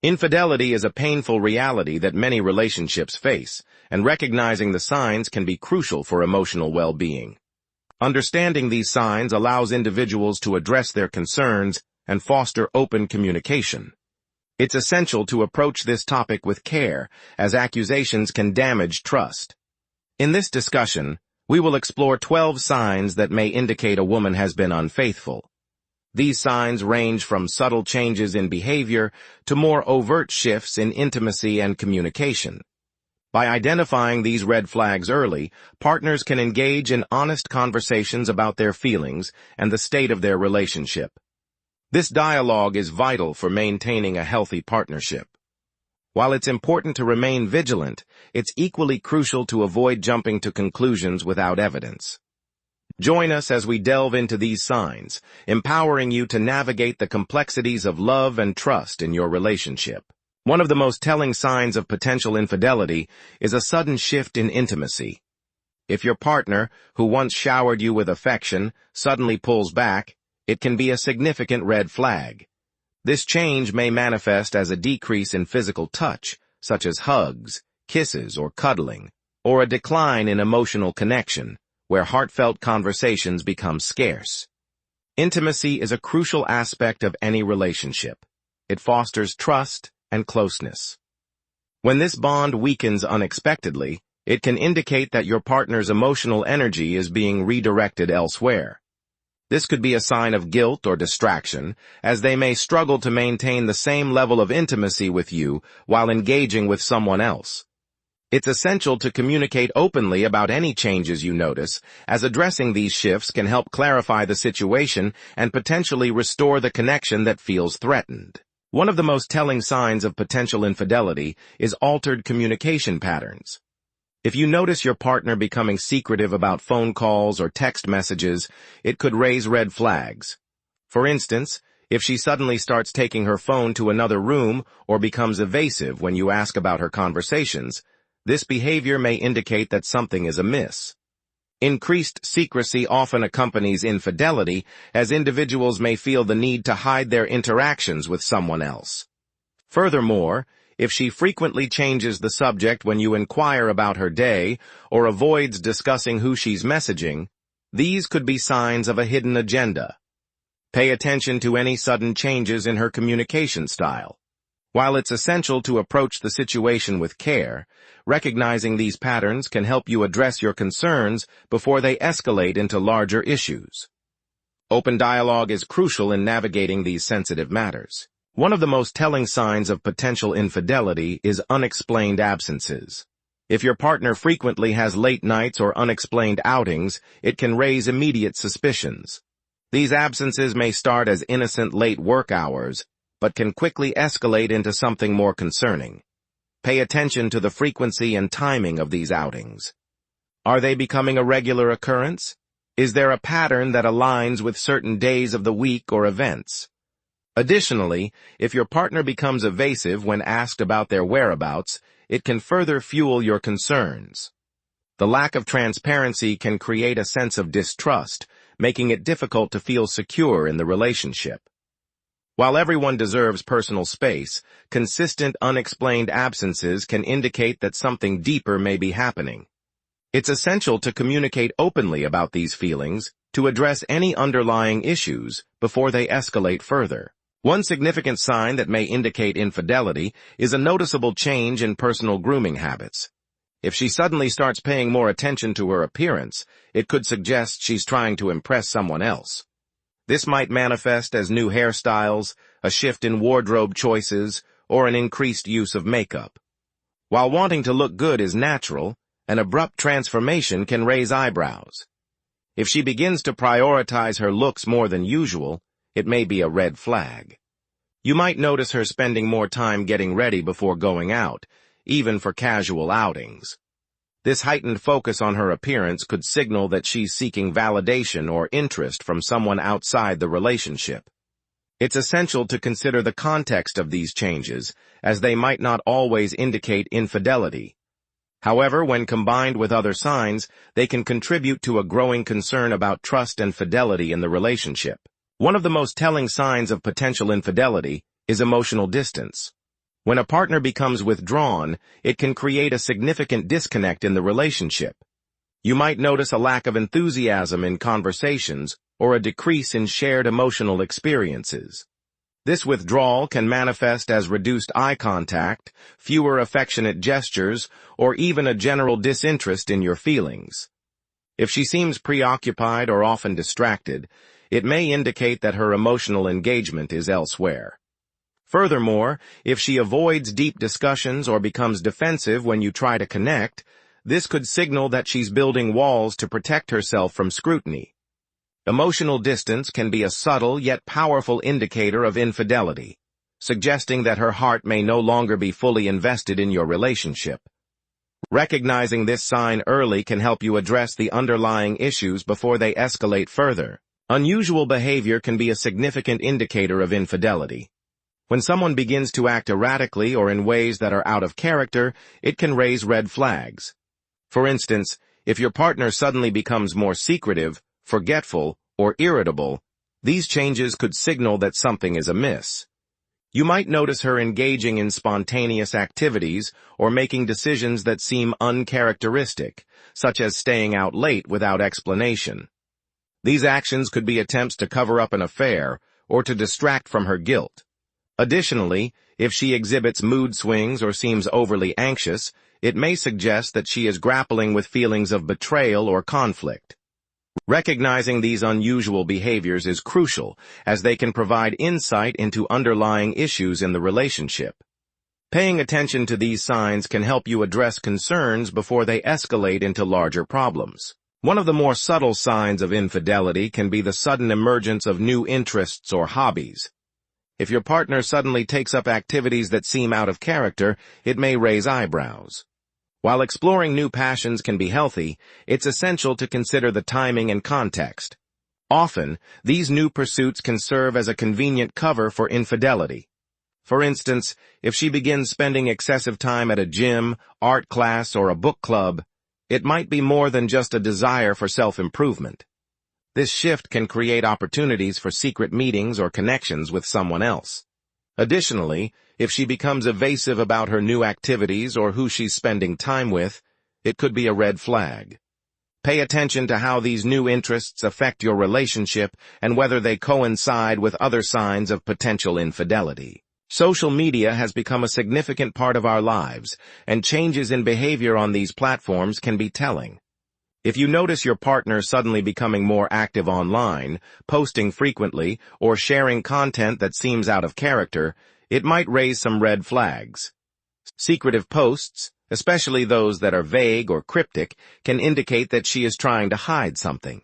Infidelity is a painful reality that many relationships face, and recognizing the signs can be crucial for emotional well-being. Understanding these signs allows individuals to address their concerns and foster open communication. It's essential to approach this topic with care, as accusations can damage trust. In this discussion, we will explore 12 signs that may indicate a woman has been unfaithful. These signs range from subtle changes in behavior to more overt shifts in intimacy and communication. By identifying these red flags early, partners can engage in honest conversations about their feelings and the state of their relationship. This dialogue is vital for maintaining a healthy partnership. While it's important to remain vigilant, it's equally crucial to avoid jumping to conclusions without evidence. Join us as we delve into these signs, empowering you to navigate the complexities of love and trust in your relationship. One of the most telling signs of potential infidelity is a sudden shift in intimacy. If your partner, who once showered you with affection, suddenly pulls back, it can be a significant red flag. This change may manifest as a decrease in physical touch, such as hugs, kisses, or cuddling, or a decline in emotional connection, where heartfelt conversations become scarce. Intimacy is a crucial aspect of any relationship. It fosters trust and closeness. When this bond weakens unexpectedly, it can indicate that your partner's emotional energy is being redirected elsewhere. This could be a sign of guilt or distraction, as they may struggle to maintain the same level of intimacy with you while engaging with someone else. It's essential to communicate openly about any changes you notice, as addressing these shifts can help clarify the situation and potentially restore the connection that feels threatened. One of the most telling signs of potential infidelity is altered communication patterns. If you notice your partner becoming secretive about phone calls or text messages, it could raise red flags. For instance, if she suddenly starts taking her phone to another room or becomes evasive when you ask about her conversations, this behavior may indicate that something is amiss. Increased secrecy often accompanies infidelity, as individuals may feel the need to hide their interactions with someone else. Furthermore, if she frequently changes the subject when you inquire about her day or avoids discussing who she's messaging, these could be signs of a hidden agenda. Pay attention to any sudden changes in her communication style. While it's essential to approach the situation with care, recognizing these patterns can help you address your concerns before they escalate into larger issues. Open dialogue is crucial in navigating these sensitive matters. One of the most telling signs of potential infidelity is unexplained absences. If your partner frequently has late nights or unexplained outings, it can raise immediate suspicions. These absences may start as innocent late work hours, but can quickly escalate into something more concerning. Pay attention to the frequency and timing of these outings. Are they becoming a regular occurrence? Is there a pattern that aligns with certain days of the week or events? Additionally, if your partner becomes evasive when asked about their whereabouts, it can further fuel your concerns. The lack of transparency can create a sense of distrust, making it difficult to feel secure in the relationship. While everyone deserves personal space, consistent unexplained absences can indicate that something deeper may be happening. It's essential to communicate openly about these feelings to address any underlying issues before they escalate further. One significant sign that may indicate infidelity is a noticeable change in personal grooming habits. If she suddenly starts paying more attention to her appearance, it could suggest she's trying to impress someone else. This might manifest as new hairstyles, a shift in wardrobe choices, or an increased use of makeup. While wanting to look good is natural, an abrupt transformation can raise eyebrows. If she begins to prioritize her looks more than usual, it may be a red flag. You might notice her spending more time getting ready before going out, even for casual outings. This heightened focus on her appearance could signal that she's seeking validation or interest from someone outside the relationship. It's essential to consider the context of these changes, as they might not always indicate infidelity. However, when combined with other signs, they can contribute to a growing concern about trust and fidelity in the relationship. One of the most telling signs of potential infidelity is emotional distance. When a partner becomes withdrawn, it can create a significant disconnect in the relationship. You might notice a lack of enthusiasm in conversations or a decrease in shared emotional experiences. This withdrawal can manifest as reduced eye contact, fewer affectionate gestures, or even a general disinterest in your feelings. If she seems preoccupied or often distracted, it may indicate that her emotional engagement is elsewhere. Furthermore, if she avoids deep discussions or becomes defensive when you try to connect, this could signal that she's building walls to protect herself from scrutiny. Emotional distance can be a subtle yet powerful indicator of infidelity, suggesting that her heart may no longer be fully invested in your relationship. Recognizing this sign early can help you address the underlying issues before they escalate further. Unusual behavior can be a significant indicator of infidelity. When someone begins to act erratically or in ways that are out of character, it can raise red flags. For instance, if your partner suddenly becomes more secretive, forgetful, or irritable, these changes could signal that something is amiss. You might notice her engaging in spontaneous activities or making decisions that seem uncharacteristic, such as staying out late without explanation. These actions could be attempts to cover up an affair or to distract from her guilt. Additionally, if she exhibits mood swings or seems overly anxious, it may suggest that she is grappling with feelings of betrayal or conflict. Recognizing these unusual behaviors is crucial, as they can provide insight into underlying issues in the relationship. Paying attention to these signs can help you address concerns before they escalate into larger problems. One of the more subtle signs of infidelity can be the sudden emergence of new interests or hobbies. If your partner suddenly takes up activities that seem out of character, it may raise eyebrows. While exploring new passions can be healthy, it's essential to consider the timing and context. Often, these new pursuits can serve as a convenient cover for infidelity. For instance, if she begins spending excessive time at a gym, art class, or a book club, it might be more than just a desire for self-improvement. This shift can create opportunities for secret meetings or connections with someone else. Additionally, if she becomes evasive about her new activities or who she's spending time with, it could be a red flag. Pay attention to how these new interests affect your relationship and whether they coincide with other signs of potential infidelity. Social media has become a significant part of our lives, and changes in behavior on these platforms can be telling. If you notice your partner suddenly becoming more active online, posting frequently, or sharing content that seems out of character, it might raise some red flags. Secretive posts, especially those that are vague or cryptic, can indicate that she is trying to hide something.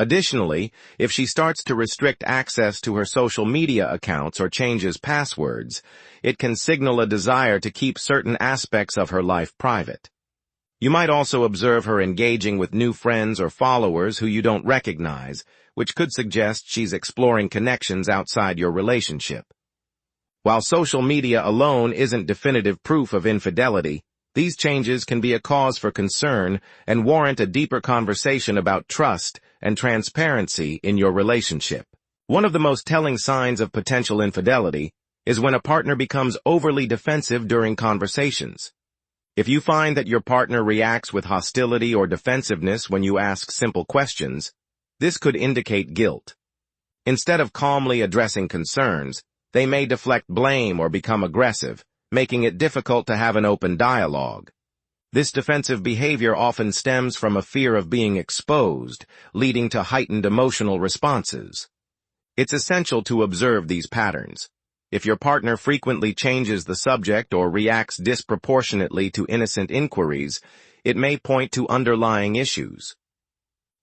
Additionally, if she starts to restrict access to her social media accounts or changes passwords, it can signal a desire to keep certain aspects of her life private. You might also observe her engaging with new friends or followers who you don't recognize, which could suggest she's exploring connections outside your relationship. While social media alone isn't definitive proof of infidelity, these changes can be a cause for concern and warrant a deeper conversation about trust and transparency in your relationship. One of the most telling signs of potential infidelity is when a partner becomes overly defensive during conversations. If you find that your partner reacts with hostility or defensiveness when you ask simple questions, this could indicate guilt. Instead of calmly addressing concerns, they may deflect blame or become aggressive, making it difficult to have an open dialogue. This defensive behavior often stems from a fear of being exposed, leading to heightened emotional responses. It's essential to observe these patterns. If your partner frequently changes the subject or reacts disproportionately to innocent inquiries, it may point to underlying issues.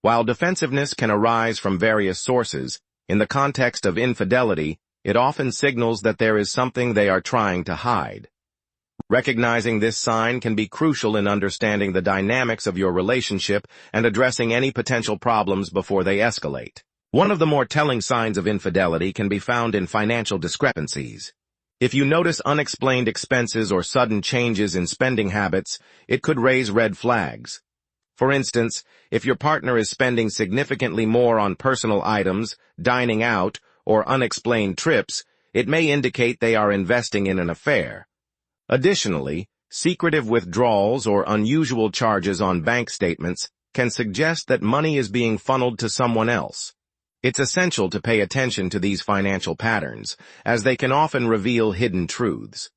While defensiveness can arise from various sources, in the context of infidelity, it often signals that there is something they are trying to hide. Recognizing this sign can be crucial in understanding the dynamics of your relationship and addressing any potential problems before they escalate. One of the more telling signs of infidelity can be found in financial discrepancies. If you notice unexplained expenses or sudden changes in spending habits, it could raise red flags. For instance, if your partner is spending significantly more on personal items, dining out, or unexplained trips, it may indicate they are investing in an affair. Additionally, secretive withdrawals or unusual charges on bank statements can suggest that money is being funneled to someone else. It's essential to pay attention to these financial patterns, as they can often reveal hidden truths.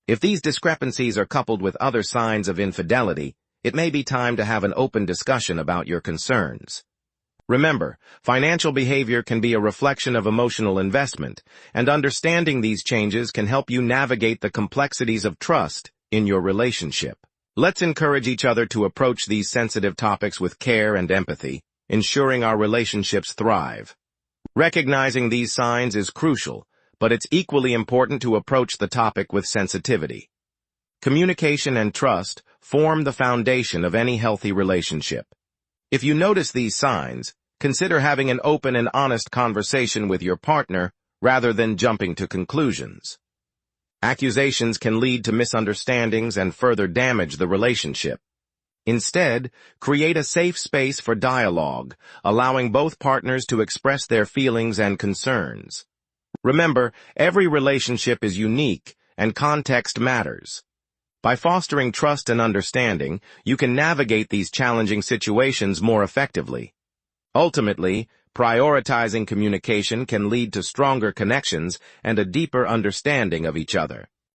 If these discrepancies are coupled with other signs of infidelity, it may be time to have an open discussion about your concerns. Remember, financial behavior can be a reflection of emotional investment, and understanding these changes can help you navigate the complexities of trust in your relationship. Let's encourage each other to approach these sensitive topics with care and empathy, ensuring our relationships thrive. Recognizing these signs is crucial, but it's equally important to approach the topic with sensitivity. Communication and trust form the foundation of any healthy relationship. If you notice these signs, consider having an open and honest conversation with your partner rather than jumping to conclusions. Accusations can lead to misunderstandings and further damage the relationship. Instead, create a safe space for dialogue, allowing both partners to express their feelings and concerns. Remember, every relationship is unique, and context matters. By fostering trust and understanding, you can navigate these challenging situations more effectively. Ultimately, prioritizing communication can lead to stronger connections and a deeper understanding of each other.